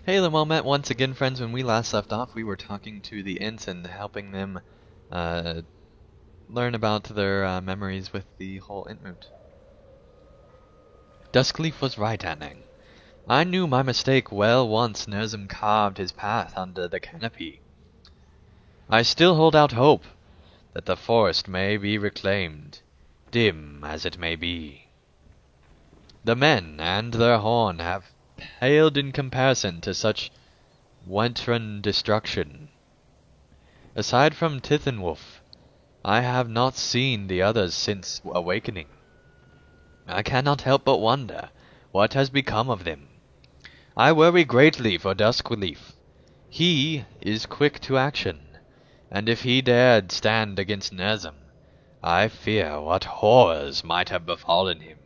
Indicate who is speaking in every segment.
Speaker 1: Hey, well met once again, friends. When we last left off, we were talking to the Ints and helping them uh, learn about their memories with the whole Intmoot. Duskleaf was right, Anning. I knew my mistake well once Nerzum carved his path under the canopy. I still hold out hope that the forest may be reclaimed, dim as it may be. The men and their horn have paled in comparison to such wanton destruction. Aside from Tithenwolf, I have not seen the others since awakening. I cannot help but wonder what has become of them. I worry greatly for Duskleaf. He is quick to action, and if he dared stand against Nerzum, I fear what horrors might have befallen him.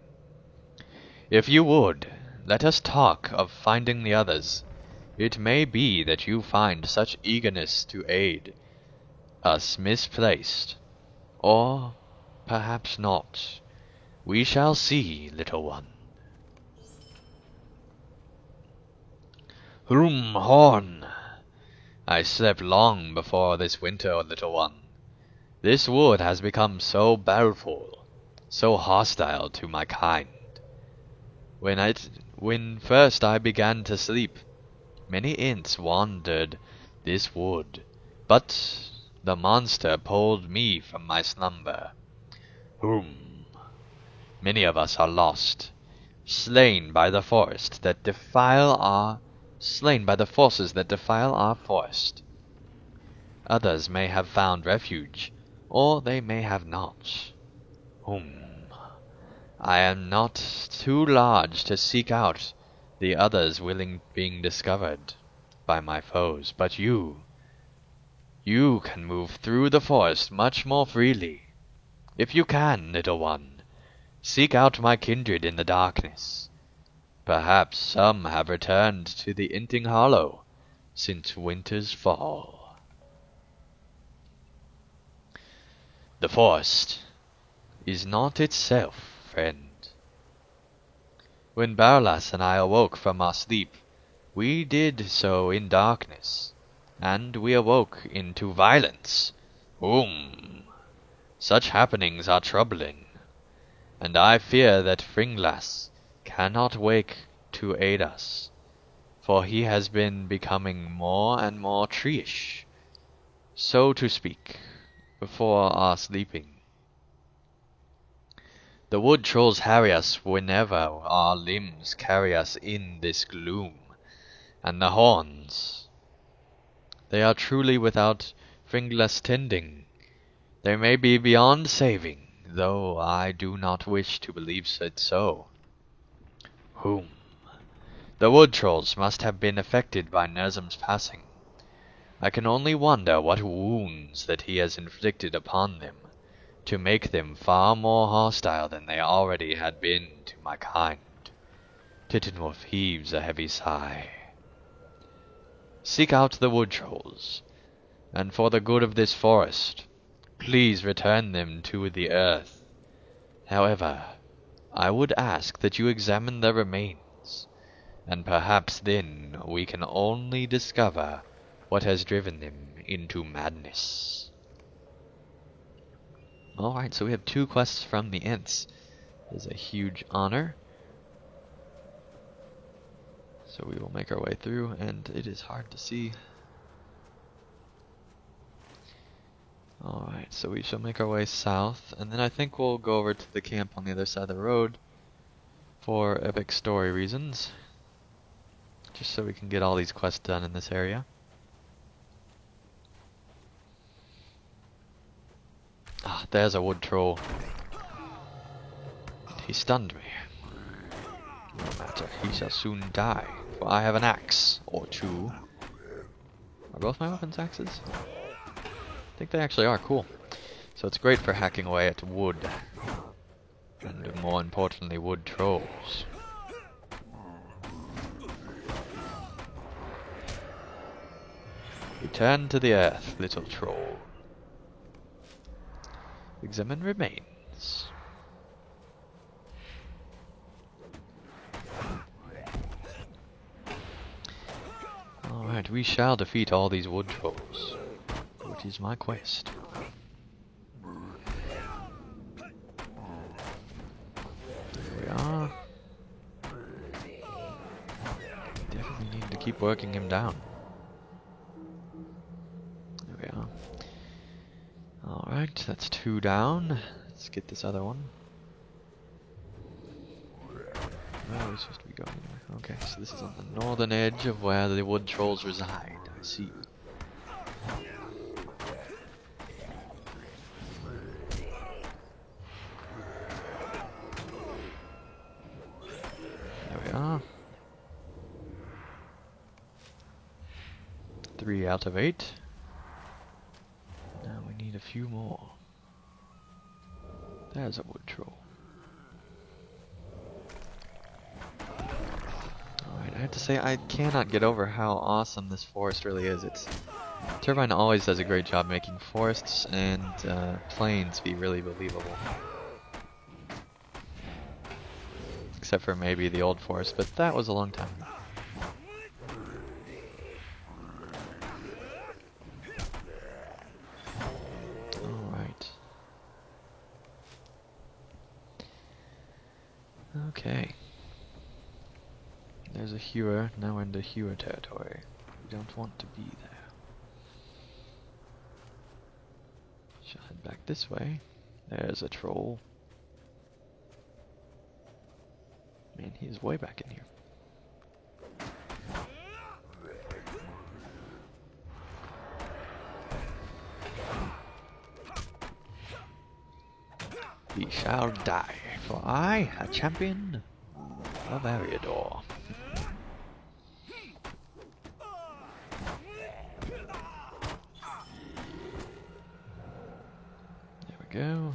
Speaker 1: If you would, let us talk of finding the others. It may be that you find such eagerness to aid us misplaced, or perhaps not. We shall see, little one. Horn! I slept long before this winter, little one. This wood has become so baleful, so hostile to my kind. When first I began to sleep, many Ints wandered this wood, but the monster pulled me from my slumber. Many of us are lost, slain by the forces that defile our forest. Others may have found refuge, or they may have not. I am not too large to seek out the others being discovered by my foes, but you can move through the forest much more freely. If you can, little one, seek out my kindred in the darkness. Perhaps some have returned to the Inting Hollow since winter's fall. The forest is not itself, friend. When Barlas and I awoke from our sleep, we did so in darkness, and we awoke into violence. Such happenings are troubling, and I fear that Fringlas cannot wake to aid us, for he has been becoming more and more treeish, so to speak, before our sleeping. The wood trolls harry us whenever our limbs carry us in this gloom, and the horns, they are truly without Fringlas tending. They may be beyond saving, though I do not wish to believe it so. The wood trolls must have been affected by Nerzum's passing. I can only wonder what wounds that he has inflicted upon them, to make them far more hostile than they already had been to my kind. Tittenwolf heaves a heavy sigh. Seek out the wood trolls, and for the good of this forest, please return them to the earth. However, I would ask that you examine their remains, and perhaps then we can only discover what has driven them into madness. Alright, so we have 2 quests from the Ints. It is a huge honor. So we will make our way through, and it is hard to see. Alright, so we shall make our way south, and then I think we'll go over to the camp on the other side of the road for epic story reasons. Just so we can get all these quests done in this area. Ah, there's a wood troll. He stunned me. No matter, he shall soon die, for I have an axe, or 2. Are both my weapons axes? I think they actually are, cool. So it's great for hacking away at wood. And more importantly, wood trolls. Return to the earth, little troll. Examine remains. Alright, we shall defeat all these wood trolls, which is my quest. There we are. Definitely need to keep working him down. There we are. Alright, that's 2 down. Let's get this other one. Where are we supposed to be going here? Okay, so this is on the northern edge of where the wood trolls reside. I see. There we are. 3 out of 8. Now we need a few more. There's a wood troll. Alright, I have to say I cannot get over how awesome this forest really is. Turbine always does a great job making forests and plains be really believable. Except for maybe the old forest, but that was a long time ago. Okay. There's a hewer. Now we're into hewer territory. We don't want to be there. Shall head back this way. There's a troll. Man, he's way back in here. He shall die, for I, a champion of Ariador. There we go.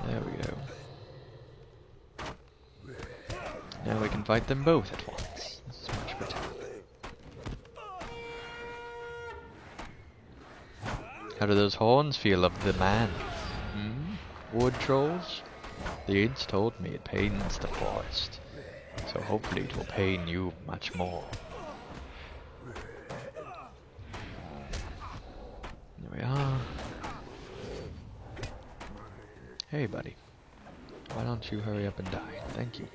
Speaker 1: There we go. Now we can fight them both at once. This is much better. How do those horns feel of the man? Wood trolls? The Ints told me it pains the forest. So hopefully it will pain you much more. There we are. Hey buddy, why don't you hurry up and die? Thank you.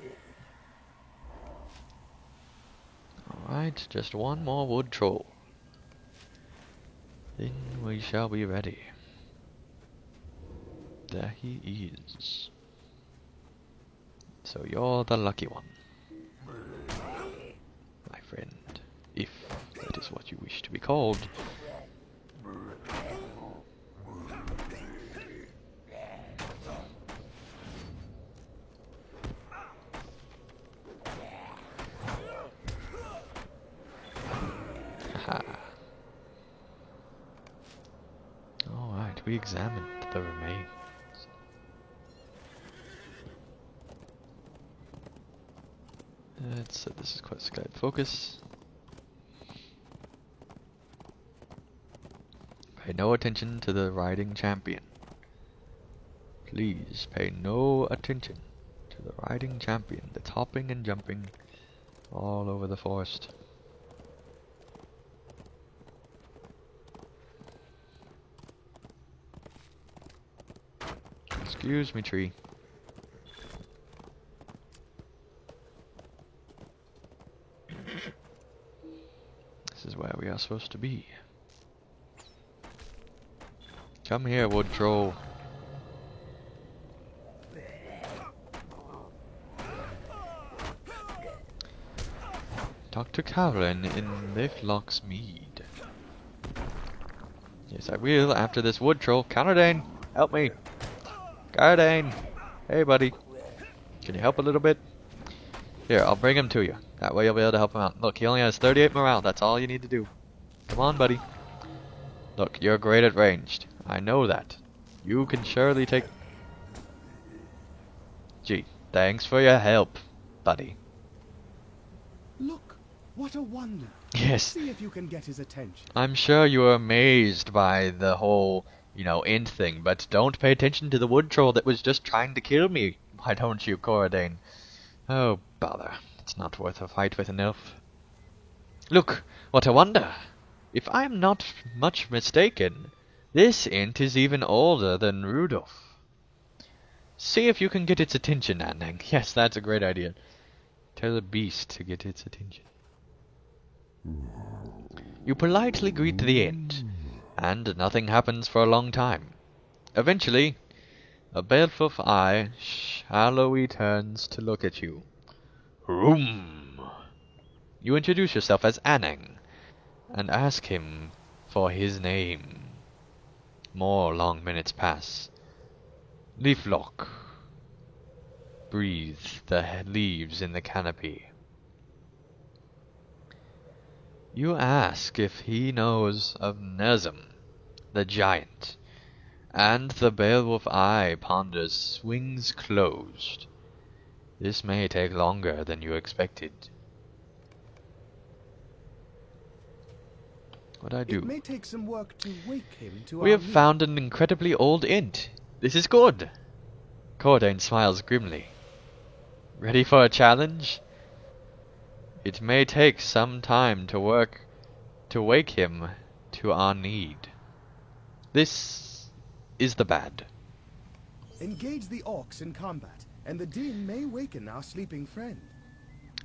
Speaker 1: Alright, just one more wood troll. Then we shall be ready. There he is. So you're the lucky one, my friend, if that is what you wish to be called. Alright, we examined the remains. Let's set this as quest guide focus. Pay no attention to the riding champion. Please pay no attention to the riding champion that's hopping and jumping all over the forest. Excuse me, tree. This is where we are supposed to be. Come here, wood troll. Dr. Carolyn in Liftlock's Mead. Yes, I will after this wood troll. Carradine, help me. Carradine, hey buddy. Can you help a little bit? Here, I'll bring him to you. That way you'll be able to help him out. Look, he only has 38 morale. That's all you need to do. Come on, buddy. Look, you're great at ranged. I know that. You can surely take... Gee, thanks for your help, buddy.
Speaker 2: Look, What a wonder.
Speaker 1: Yes.
Speaker 2: See if you can get his attention.
Speaker 1: I'm sure you are amazed by the whole, int thing, but don't pay attention to the wood troll that was just trying to kill me. Why don't you, Coradane? Oh, bother. It's not worth a fight with an elf. Look, what a wonder! If I am not much mistaken, this int is even older than Rudolph. See if you can get its attention, Anang. Yes, that's a great idea. Tell the beast to get its attention. You politely greet the int, and nothing happens for a long time. Eventually, a baleful eye shallowly turns to look at you. Room! You introduce yourself as Anang, and ask him for his name. More long minutes pass. Leaflock. Breathe the leaves in the canopy. You ask if he knows of Nezum, the giant, and the Beowulf eye ponders, swings closed. This may take longer than you expected. What'd I do?
Speaker 2: It may take some work to wake him to
Speaker 1: We
Speaker 2: our
Speaker 1: have
Speaker 2: need.
Speaker 1: found an incredibly old int. This is good. Cordane smiles grimly. Ready for a challenge? It may take some time to wake him to our need. This is the bad.
Speaker 2: Engage the orcs in combat, and the din may waken our sleeping friend.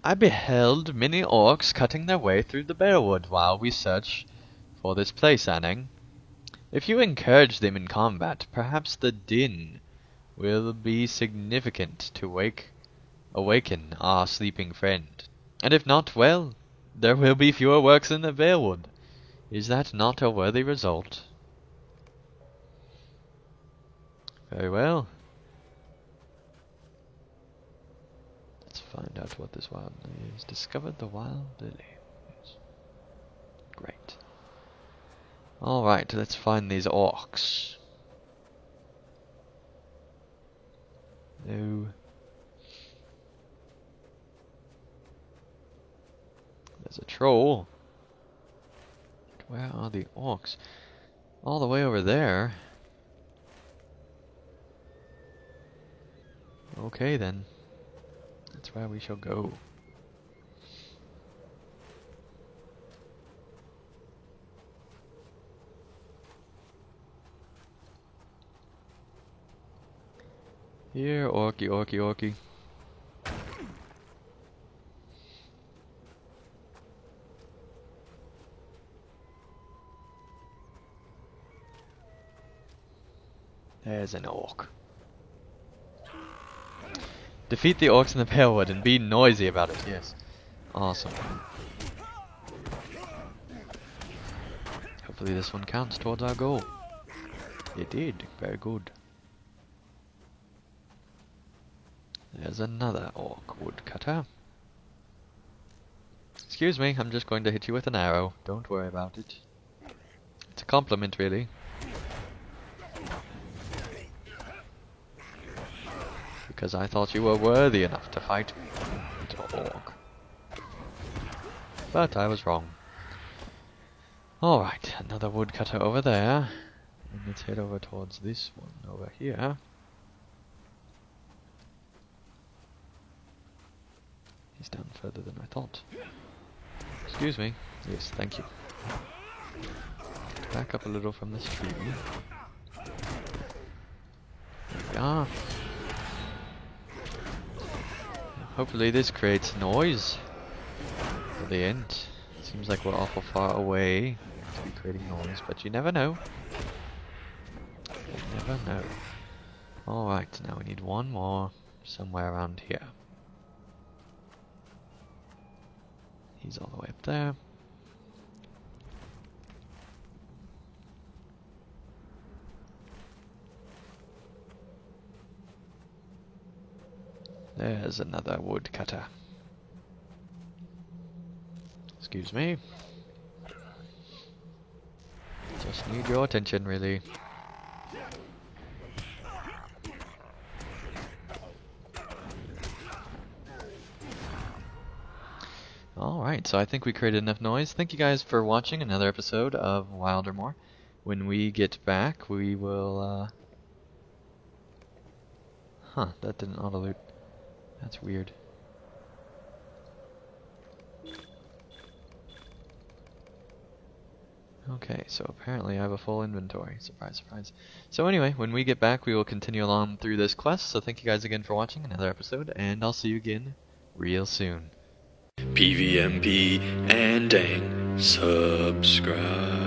Speaker 1: I beheld many orcs cutting their way through the bearwood while we search for this place, Anang. If you encourage them in combat, perhaps the din will be significant to awaken our sleeping friend. And if not, well, there will be fewer works in the bearwood. Is that not a worthy result? Very well. Let's find out what this wild lily is. Discovered the wild lily. Yes. Great. Alright, let's find these orcs. No. There's a troll. Where are the orcs? All the way over there. Okay then. That's where we shall go. Here, orky, orky, orky. There's an orc. Defeat the orcs in the Palewood and be noisy about it, yes. Awesome. Hopefully this one counts towards our goal. It did. Very good. There's another orc woodcutter. Excuse me, I'm just going to hit you with an arrow. Don't worry about it. It's a compliment, really. Because I thought you were worthy enough to fight me, little orc. But I was wrong. Alright, another woodcutter over there. And let's head over towards this one over here. He's down further than I thought. Excuse me. Yes, thank you. Back up a little from this tree. There we are. Hopefully this creates noise for the end. Seems like we're awful far away to be creating noise, but you never know. You never know. Alright, now we need one more somewhere around here. He's all the way up there. There's another woodcutter. Excuse me. Just need your attention, really. Alright. Alright, so I think we created enough noise. Thank you guys for watching another episode of Wildermore. When we get back, we will, Huh, that didn't auto-loot. That's weird. Okay, so apparently I have a full inventory. Surprise, surprise. So anyway, when we get back, we will continue along through this quest. So thank you guys again for watching another episode, and I'll see you again real soon. PVMP and dang, subscribe.